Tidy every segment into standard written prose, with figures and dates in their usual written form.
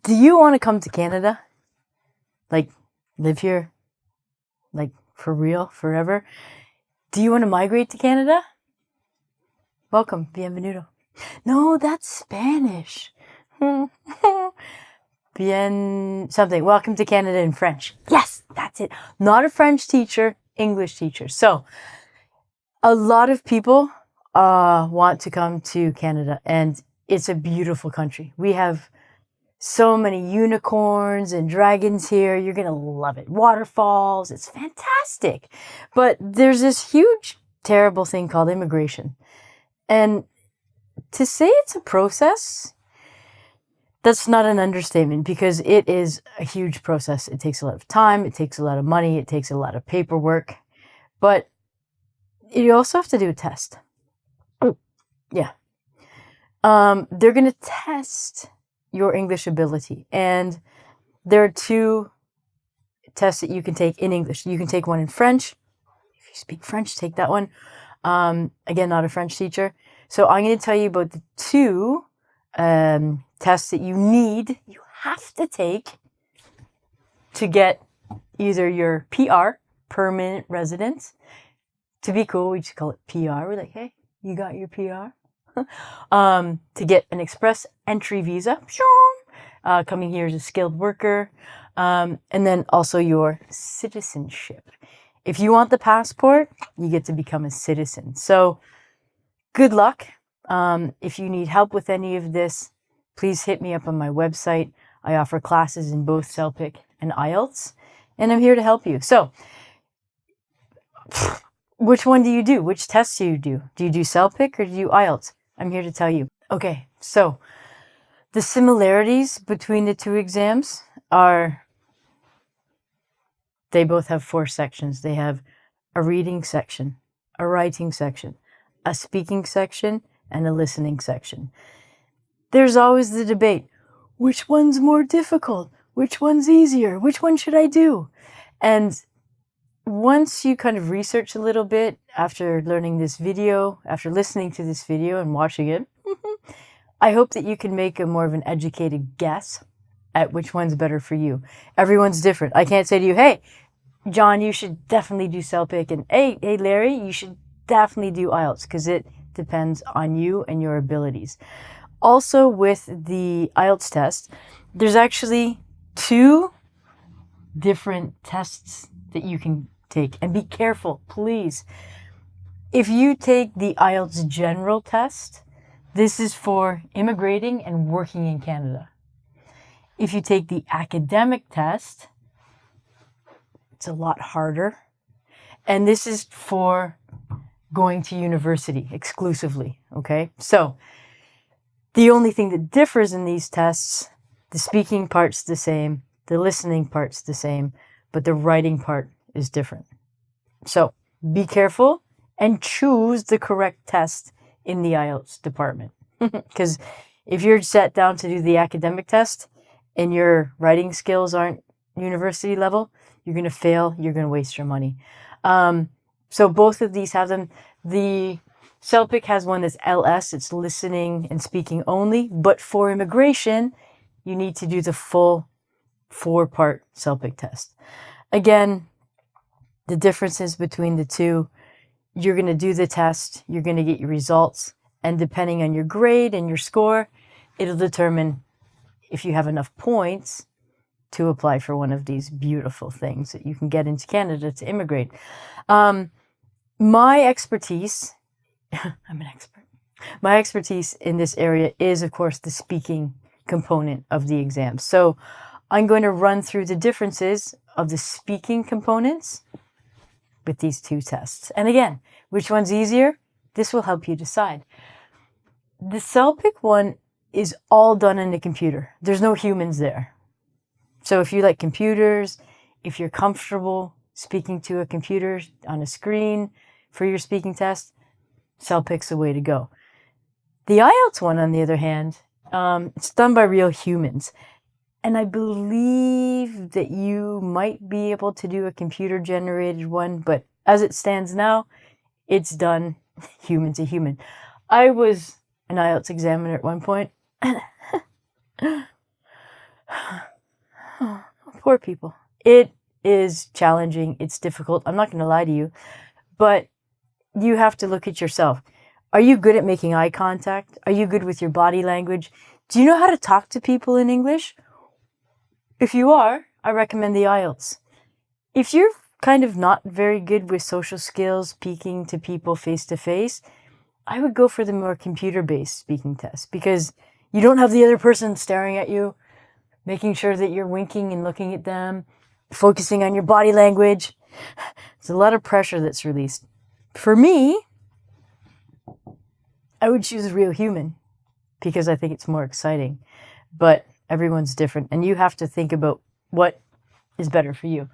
Do you want to come to Canada? Like, live here? Like, for real? Forever? Do you want to migrate to Canada? Welcome. Bienvenido. No, that's Spanish. Bien something. Welcome to Canada in French. Yes, that's it. Not a French teacher, English teacher. So, a lot of people want to come to Canada, and it's a beautiful country. We have so many unicorns and dragons here. You're going to love it. Waterfalls. It's fantastic. But there's this huge, terrible thing called immigration. And to say it's a process, that's not an understatement, because it is a huge process. It takes a lot of time. It takes a lot of money. It takes a lot of paperwork. But you also have to do a test. Yeah. They're going to test your English ability. And there are two tests that you can take in English. You can take one in French. If you speak French, take that one. Again, not a French teacher. So I'm going to tell you about the two tests that you have to take to get either your PR, permanent residence. To be cool, we just call it PR. We're like, hey, you got your PR? To get an express entry visa, coming here as a skilled worker, and then also your citizenship. If you want the passport, you get to become a citizen. So good luck. If you need help with any of this, please hit me up on my website. I offer classes in both CELPIP and IELTS, and I'm here to help you. So which one do you do? Which tests do you do? Do you do CELPIP or do you do IELTS? I'm here to tell you. Okay, so the similarities between the two exams are they both have 4 sections. They have a reading section, a writing section, a speaking section, and a listening section. There's always the debate. Which one's more difficult? Which one's easier? Which one should I do? And once you kind of research a little bit after learning this video, after listening to this video and watching it, I hope that you can make a more of an educated guess at which one's better for you. Everyone's different. I can't say to you, hey, John, you should definitely do CELPIP, and hey, Larry, you should definitely do IELTS, because it depends on you and your abilities. Also, with the IELTS test, there's actually 2 different tests that you can take. And be careful, please. If you take the IELTS general test, this is for immigrating and working in Canada. If you take the academic test, it's a lot harder. And this is for going to university exclusively, okay? So the only thing that differs in these tests, the speaking part's the same, the listening part's the same, but the writing part is different. So be careful and choose the correct test in the IELTS department. Because if you're set down to do the academic test and your writing skills aren't university level, you're going to fail. You're going to waste your money. So both of these have them. The CELPIP has one that's LS. It's listening and speaking only. But for immigration, you need to do the full 4-part CELPIP test. Again, the differences between the two, you're going to do the test, you're going to get your results, and depending on your grade and your score, it'll determine if you have enough points to apply for one of these beautiful things that you can get into Canada to immigrate. My expertise, I'm an expert. My expertise in this area is, of course, the speaking component of the exam. So I'm going to run through the differences of the speaking components with these 2 tests. And again, which one's easier? This will help you decide. The CELPIP one is all done on the computer. There's no humans there. So if you like computers, if you're comfortable speaking to a computer on a screen for your speaking test, CELPIP's the way to go. The IELTS one, on the other hand, it's done by real humans. And I believe that you might be able to do a computer-generated one, but as it stands now, it's done human to human. I was an IELTS examiner at one point. Poor people. It is challenging. It's difficult. I'm not going to lie to you, but you have to look at yourself. Are you good at making eye contact? Are you good with your body language? Do you know how to talk to people in English? If you are, I recommend the IELTS. If you're kind of not very good with social skills, speaking to people face to face, I would go for the more computer-based speaking test because you don't have the other person staring at you, making sure that you're winking and looking at them, focusing on your body language. There's a lot of pressure that's released. For me, I would choose real human because I think it's more exciting. But everyone's different, and you have to think about what is better for you.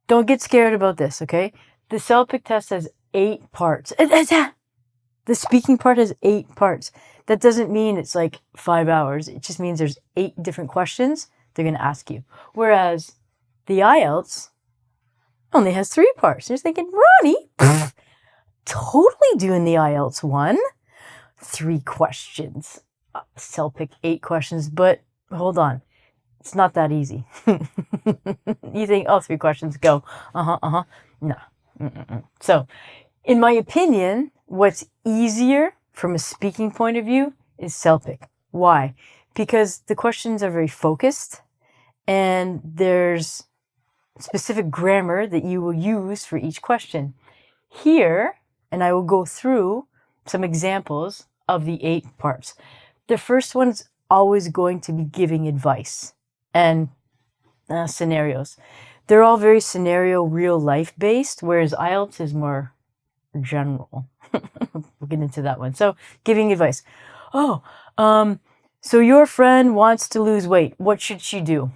Don't get scared about this, okay? The CELPIP test has 8 parts. The speaking part has 8 parts. That doesn't mean it's like 5 hours. It just means there's 8 different questions they're going to ask you. Whereas the IELTS only has 3 parts. You're thinking, Ronnie, totally doing the IELTS one. 3 questions. CELPIP 8 questions, but hold on. It's not that easy. You think, oh, 3 questions, go. No. So, in my opinion, what's easier from a speaking point of view is CELPIP. Why? Because the questions are very focused and there's specific grammar that you will use for each question. Here, and I will go through some examples of the 8 parts. The first one's always going to be giving advice and scenarios. They're all very scenario, real life based, whereas IELTS is more general. We'll get into that one. So, giving advice. So your friend wants to lose weight. What should she do?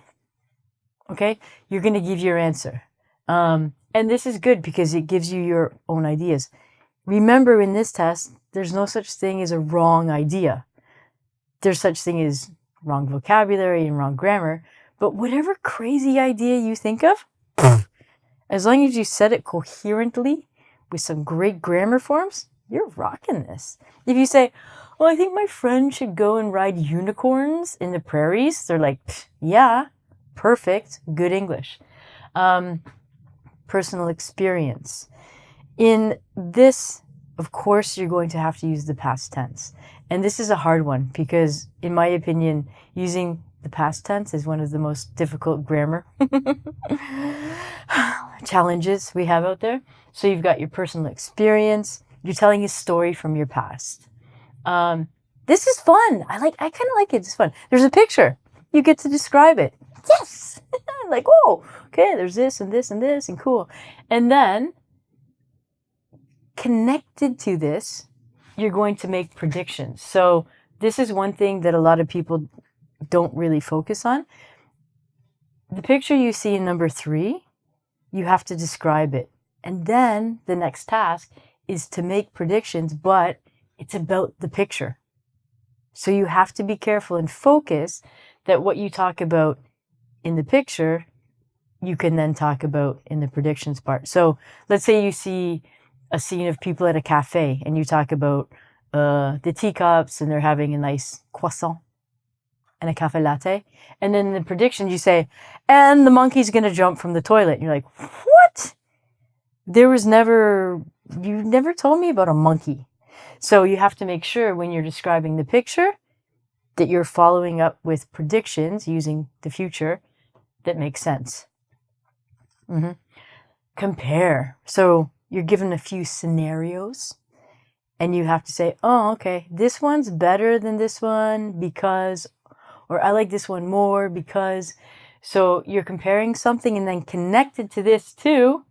Okay, you're going to give your answer. And this is good because it gives you your own ideas. Remember, in this test, there's no such thing as a wrong idea. There's such thing as wrong vocabulary and wrong grammar. But whatever crazy idea you think of, as long as you said it coherently with some great grammar forms, you're rocking this. If you say, well, I think my friend should go and ride unicorns in the prairies, they're like, yeah, perfect, good English. Personal experience. In this, of course, you're going to have to use the past tense. And this is a hard one because, in my opinion, using the past tense is one of the most difficult grammar challenges we have out there. So you've got your personal experience. You're telling a story from your past. This is fun. I kind of like it. It's fun. There's a picture. You get to describe it. Yes. Like, oh, okay, there's this and this and this and cool. And then connected to this, you're going to make predictions. So this is one thing that a lot of people don't really focus on. The picture you see in number 3, you have to describe it. And then the next task is to make predictions, but it's about the picture. So you have to be careful and focus that what you talk about in the picture, you can then talk about in the predictions part. So let's say you see a scene of people at a cafe and you talk about the teacups and they're having a nice croissant and a cafe latte. And then in the predictions you say, and the monkey's going to jump from the toilet. And you're like, what? You never told me about a monkey. So you have to make sure when you're describing the picture that you're following up with predictions using the future that makes sense. Compare. So you're given a few scenarios and you have to say, oh, okay, this one's better than this one because, or I like this one more because. So you're comparing something and then connected to this too.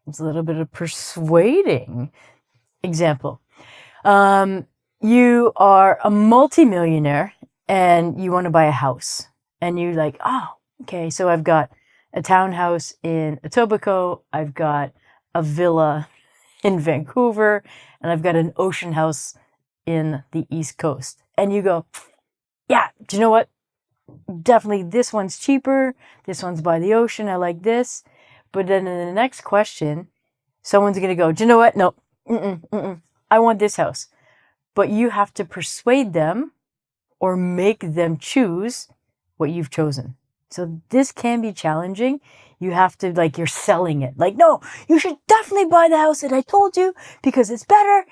It's a little bit of persuading. Example. You are a multimillionaire and you want to buy a house. And you're like, oh, okay, so I've got a townhouse in Etobicoke, I've got a villa in Vancouver, and I've got an ocean house in the East Coast. And you go, yeah, do you know what? Definitely this one's cheaper. This one's by the ocean. I like this. But then in the next question, someone's going to go, do you know what? No, I want this house. But you have to persuade them or make them choose what you've chosen. So this can be challenging. You have to, like, you're selling it. Like, no, you should definitely buy the house that I told you because it's better.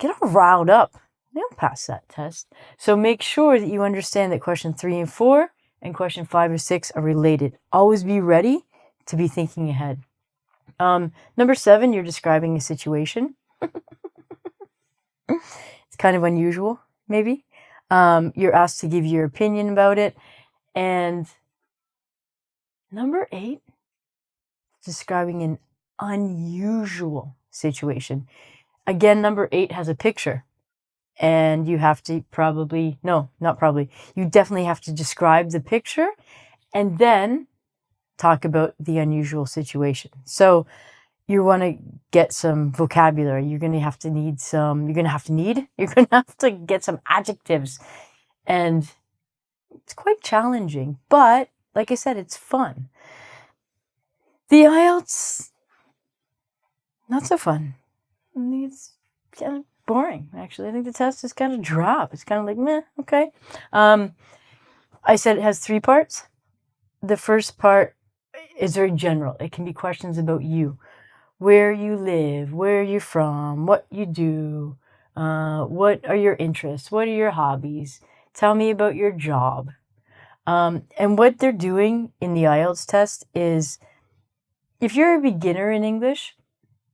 Get all riled up. They don't pass that test. So make sure that you understand that question 3 and 4 and question 5 or 6 are related. Always be ready to be thinking ahead. Number 7, you're describing a situation. It's kind of unusual, maybe. You're asked to give your opinion about it. And number 8, describing an unusual situation. Again, number 8 has a picture. And you have to you definitely have to describe the picture and then talk about the unusual situation. So you want to get some vocabulary. You're going to have to get some adjectives. And it's quite challenging, but like I said, it's fun. The IELTS, not so fun. I think it's kind of boring, actually. I think the test is kind of drab. It's kind of like, meh, okay. I said it has 3 parts. The first part is very general. It can be questions about you, where you live, where you're from, what you do, what are your interests, what are your hobbies, tell me about your job. And what they're doing in the IELTS test is, if you're a beginner in English,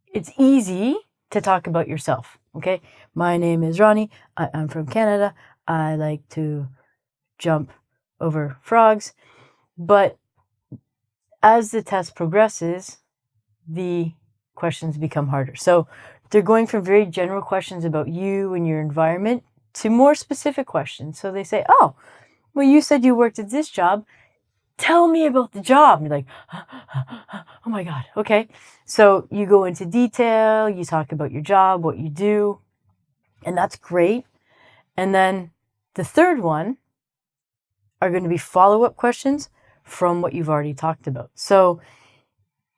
it's easy to talk about yourself, okay? My name is Ronnie. I'm from Canada. I like to jump over frogs. But as the test progresses, the questions become harder. So they're going from very general questions about you and your environment to more specific questions. So they say, oh, well, you said you worked at this job. Tell me about the job. And you're like, oh my God, okay. So you go into detail, you talk about your job, what you do, and that's great. And then the third one are going to be follow-up questions from what you've already talked about. So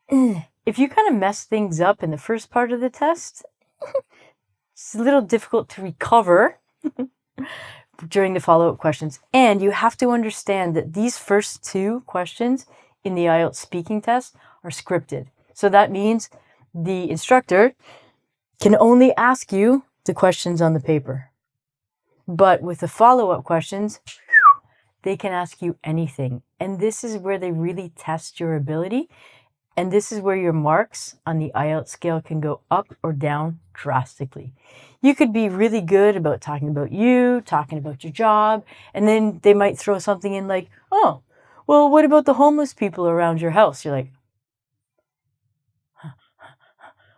if you kind of mess things up in the first part of the test, it's a little difficult to recover during the follow-up questions. And you have to understand that these first 2 questions in the IELTS speaking test are scripted. So that means the instructor can only ask you the questions on the paper. But with the follow-up questions, they can ask you anything. And this is where they really test your ability. And this is where your marks on the IELTS scale can go up or down drastically. You could be really good about talking about you, talking about your job, and then they might throw something in like, oh, well, what about the homeless people around your house? You're like,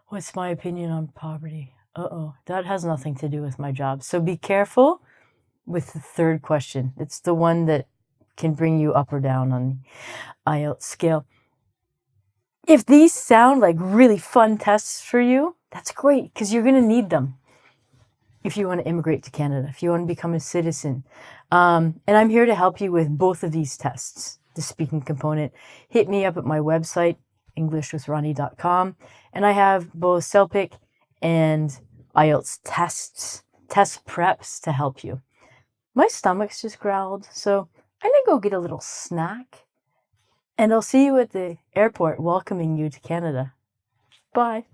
what's my opinion on poverty? Uh-oh, that has nothing to do with my job. So be careful with the third question. It's the one that can bring you up or down on the IELTS scale. If these sound like really fun tests for you, that's great, because you're going to need them if you want to immigrate to Canada, if you want to become a citizen. And I'm here to help you with both of these tests, the speaking component. Hit me up at my website, englishwithronnie.com, and I have both CELPIP and IELTS test preps to help you. My stomach's just growled, so I'm going to go get a little snack. And I'll see you at the airport welcoming you to Canada. Bye.